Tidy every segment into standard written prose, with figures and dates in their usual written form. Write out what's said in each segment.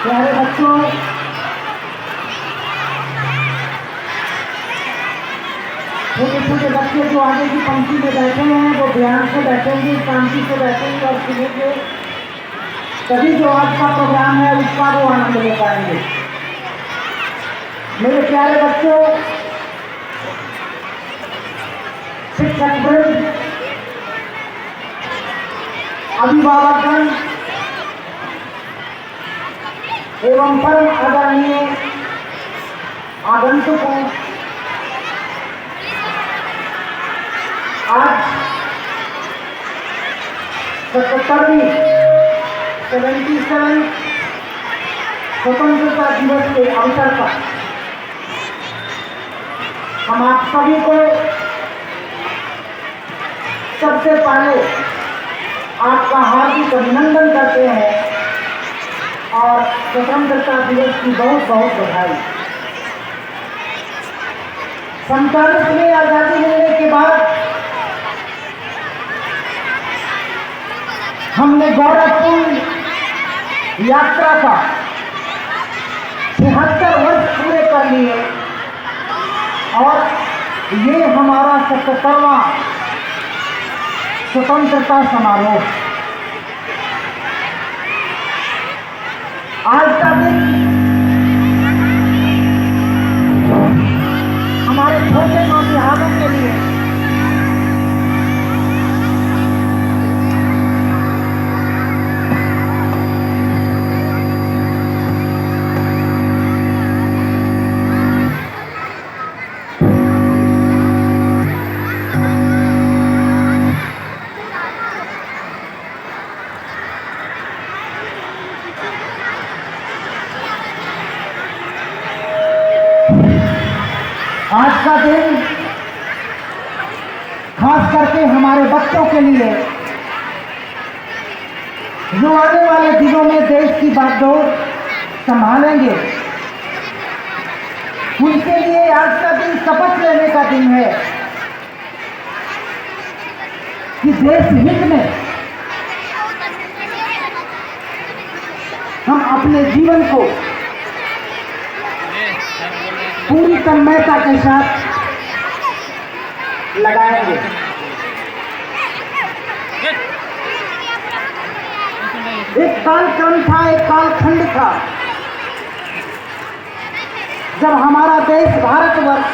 प्यारे बच्चों, छोटे छोटे बच्चे जो आगे की पंक्ति में बैठे हैं वो ध्यान से बैठेंगे, शांति से बैठेंगे और सुनेंगे, तभी जो आज का प्रोग्राम है उसका वो आनंद ले पाएंगे। मेरे प्यारे बच्चों, शिक्षक वृंद, अभिभावकगण एवं परम आदरणीय आगंतुकों, आज 77वीं स्वतंत्रता दिवस के अवसर पर हम आप सभी को सबसे पहले आपका हार्दिक अभिनंदन करते हैं और स्वतंत्रता दिवस की बहुत बहुत बधाई। 47 में आजादी मिलने के बाद हमने गौरवपूर्ण यात्रा का 76 वर्ष पूरे कर लिए और ये हमारा 77वां स्वतंत्रता समारोह। आज का दिन हमारे छोटे नौजवानों के लिए आज का दिन खास करके हमारे बच्चों के लिए जो आने वाले दिनों में देश की बागडोर संभालेंगे, उनके लिए आज का दिन शपथ लेने का दिन है कि देश हित में हम अपने जीवन को पूरी तन्मयता के साथ लगाएंगे। एक कालक्रम था, एक कालखंड था जब हमारा देश भारतवर्ष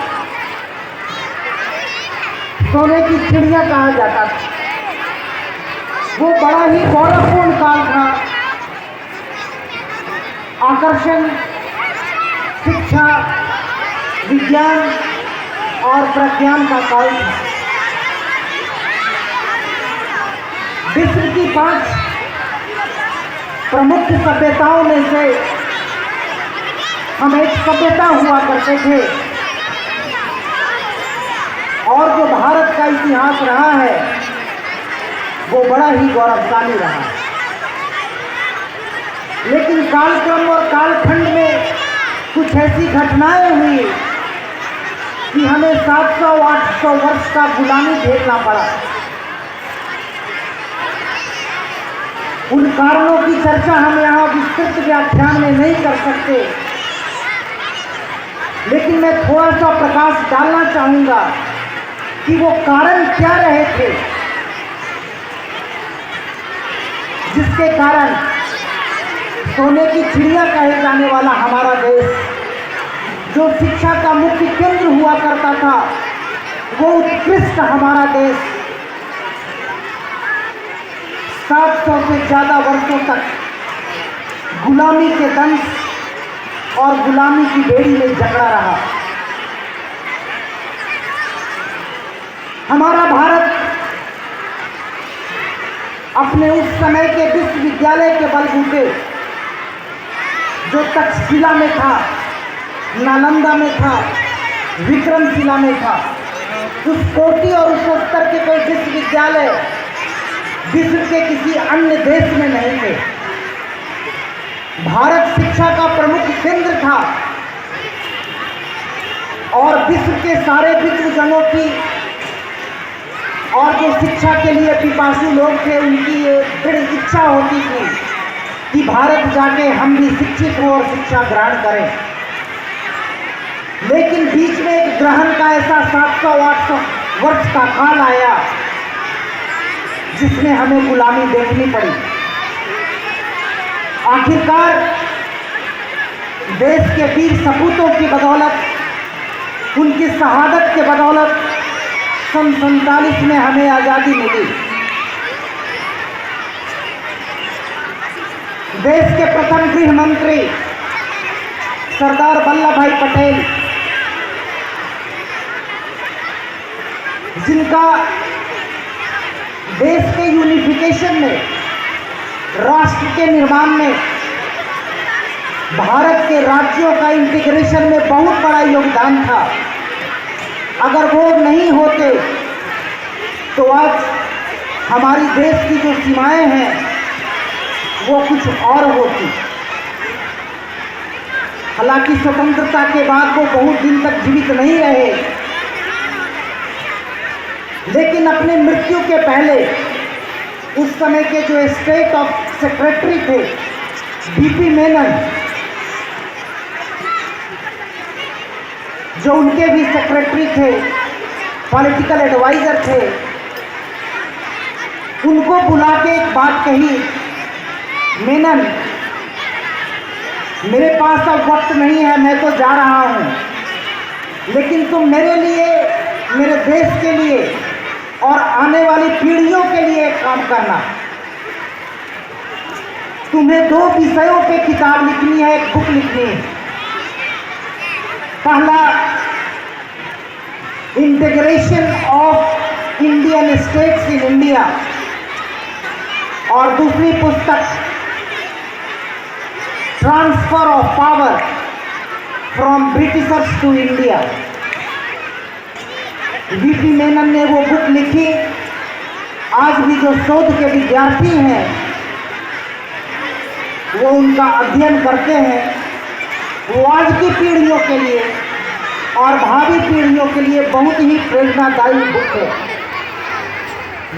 सोने की चिड़िया कहा जाता था। वो बड़ा ही गौरवपूर्ण काल था। आकर्षण, शिक्षा, विज्ञान और प्रज्ञान का काल था। विश्व की 5 प्रमुख सभ्यताओं में से हम एक सभ्यता हुआ करते थे और जो भारत का इतिहास रहा है वो बड़ा ही गौरवशाली रहा है। लेकिन कालक्रम और कालखंड में कुछ ऐसी घटनाएं हुई कि हमें 700-800 वर्ष का गुलामी झेलना पड़ा। उन कारणों की चर्चा हम यहाँ विस्तृत व्याख्यान में नहीं कर सकते, लेकिन मैं थोड़ा सा प्रकाश डालना चाहूंगा कि वो कारण क्या रहे थे जिसके कारण सोने की चिड़िया कहे जाने वाला हमारा देश, जो शिक्षा का मुख्य केंद्र हुआ करता था, वो उत्कृष्ट हमारा देश 700 से ज़्यादा वर्षों तक गुलामी के दंश और गुलामी की बेड़ी में जकड़ा रहा। हमारा भारत अपने उस समय के विश्वविद्यालय के बलबूते, जो तक्षशिला में था, नालंदा में था, विक्रमशिला में था, उस कोटि और उस स्तर के कोई विश्वविद्यालय विश्व के किसी अन्य देश में नहीं थे। भारत शिक्षा का प्रमुख केंद्र था और विश्व के सारे विद्वजनों की और जो शिक्षा के लिए पिपासु लोग थे, उनकी ये दृढ़ इच्छा होती थी कि भारत जाके हम भी शिक्षित हो और शिक्षा ग्रहण करें। लेकिन बीच में एक ग्रहण का ऐसा 700-800 वर्ष का काल आया जिसमें हमें गुलामी देखनी पड़ी। आखिरकार देश के वीर सपूतों की बदौलत, उनकी शहादत के बदौलत सन 47 में हमें आज़ादी मिली। देश के प्रथम गृह मंत्री सरदार वल्लभ भाई पटेल, जिनका देश के यूनिफिकेशन में, राष्ट्र के निर्माण में, भारत के राज्यों का इंटीग्रेशन में बहुत बड़ा योगदान था, अगर वो नहीं होते तो आज हमारी देश की जो सीमाएं हैं वो कुछ और होती। हालांकि स्वतंत्रता के बाद वो बहुत दिन तक जीवित नहीं रहे, लेकिन अपने मृत्यु के पहले उस समय के जो स्टेट ऑफ सेक्रेटरी थे बीपी मेनन, जो उनके भी सेक्रेटरी थे, पॉलिटिकल एडवाइजर थे, उनको बुला के एक बात कही, मेनन, मेरे पास अब वक्त नहीं है, मैं तो जा रहा हूं, लेकिन तुम मेरे लिए, मेरे देश के लिए और आने वाली पीढ़ियों के लिए एक काम करना। तुम्हें 2 विषयों पे किताब लिखनी है, एक बुक लिखनी है। पहला, integration of Indian states in India, और दूसरी पुस्तक transfer of power from Britishers to India. BP Menon ने वो बुक लिखी। आज भी जो शोध के विद्यार्थी हैं वो उनका अध्ययन करते हैं, वो आज की पीढ़ियों के लिए और भावी पीढ़ियों के लिए बहुत ही प्रेरणादायी बुक है।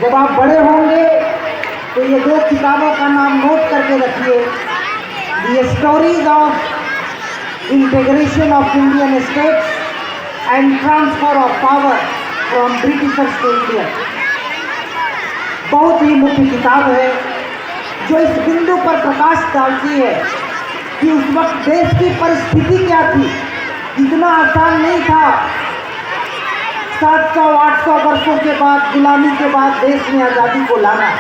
जब आप बड़े होंगे तो ये 2 किताबों का नाम नोट करके रखिए, the stories of integration of Indian states and transfer of power from Britishers to India. बहुत ही मुख्य किताब है जो इस बिंदु पर प्रकाश डालती है कि उस वक्त देश की परिस्थिति क्या थी। इतना आसान नहीं था 700-800 वर्षों के बाद, गुलामी के बाद देश में आज़ादी को लाना,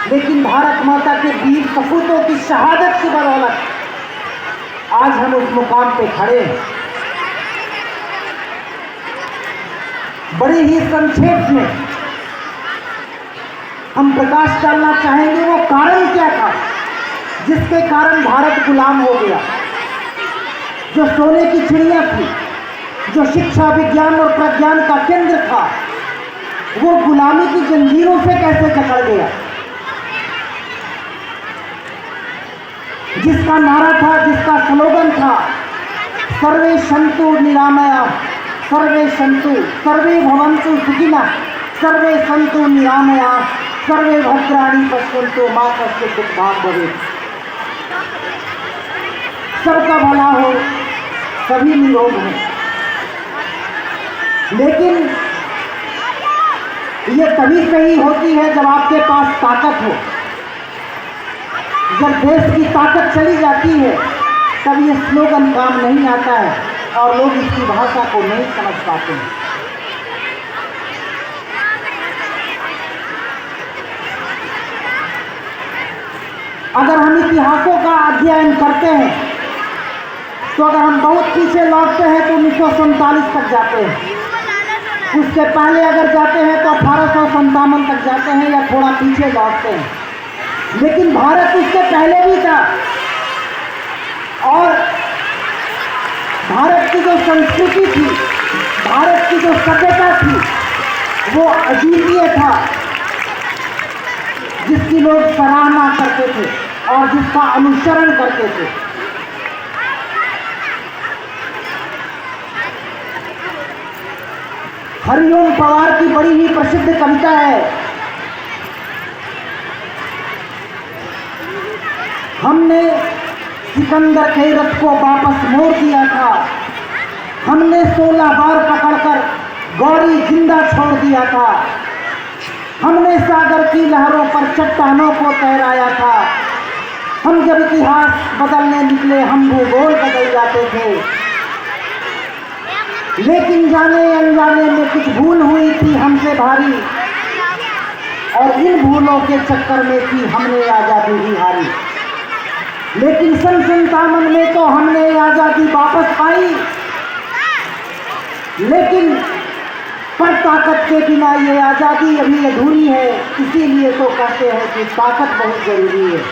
लेकिन भारत माता के वीर सपूतों की शहादत की बदौलत आज हम उस मुकाम पे खड़े हैं। बड़े ही संक्षेप में हम प्रकाश डालना चाहेंगे वो कारण क्या था जिसके कारण भारत गुलाम हो गया। जो सोने की चिड़िया थी, जो शिक्षा, विज्ञान और प्रज्ञान का केंद्र था, वो गुलामी की जंजीरों से कैसे जकड़ गया। जिसका नारा था, जिसका स्लोगन था, सर्वे सन्तु निरामया, सर्वे सन्तु, सर्वे भवन्तु सुखिनः, सर्वे सन्तु निरामया, सर्वे भद्राणि पश्यन्तु मा कश्चित् दुःखभाग् भवेत्। सबका भला हो, सभी निरोग हों। लेकिन ये तभी सही होती है जब आपके पास ताकत हो। जब देश की ताकत चली जाती है तब ये स्लोगन काम नहीं आता है और लोग इसकी भाषा को नहीं समझ पाते हैं। अगर हम इतिहासों का अध्ययन करते हैं तो अगर हम बहुत पीछे लौटते हैं तो 1947 तक जाते हैं। उससे पहले अगर जाते हैं तो 1857 तक जाते हैं या थोड़ा पीछे लौटते हैं। लेकिन भारत उससे पहले भी था और भारत की जो संस्कृति थी, भारत की जो सभ्यता थी वो अद्वितीय था, जिसकी लोग सराहना करते थे और जिसका अनुसरण करते थे। हरिओम पवार की बड़ी ही प्रसिद्ध कविता है, हमने सिकंदर के रथ को वापस मोड़ दिया था। हमने 16 बार पकड़कर गौरी जिंदा छोड़ दिया था। हमने सागर की लहरों पर चट्टानों को तैराया था। हम जब इतिहास बदलने निकले हम भूगोल बदल जाते थे। लेकिन जाने अनजाने में कुछ भूल हुई थी हमसे भारी, और इन भूलों के चक्कर में थी हमने आज़ादी ही हारी। लेकिन सन 57 में तो हमने आज़ादी वापस पाई, लेकिन पर ताकत के बिना ये आज़ादी अभी अधूरी है। इसीलिए तो कहते हैं कि ताकत बहुत जरूरी है।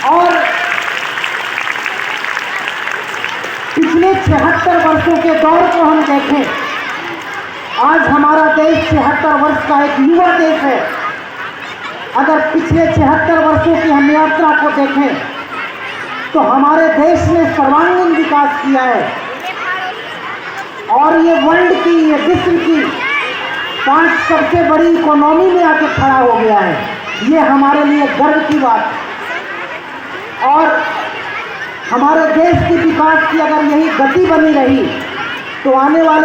और पिछले 76 वर्षों के दौर को हम देखें, आज हमारा देश 76 वर्ष का एक युवा देश है। अगर पिछले 76 वर्षों की हम यात्रा को देखें तो हमारे देश ने सर्वांगीण विकास किया है, और ये वर्ल्ड की, ये विश्व की 5 सबसे बड़ी इकोनॉमी में आके खड़ा हो गया है। ये हमारे लिए गर्व की बात है। और हमारे देश की विकास की अगर यही गति बनी रही तो आने वाले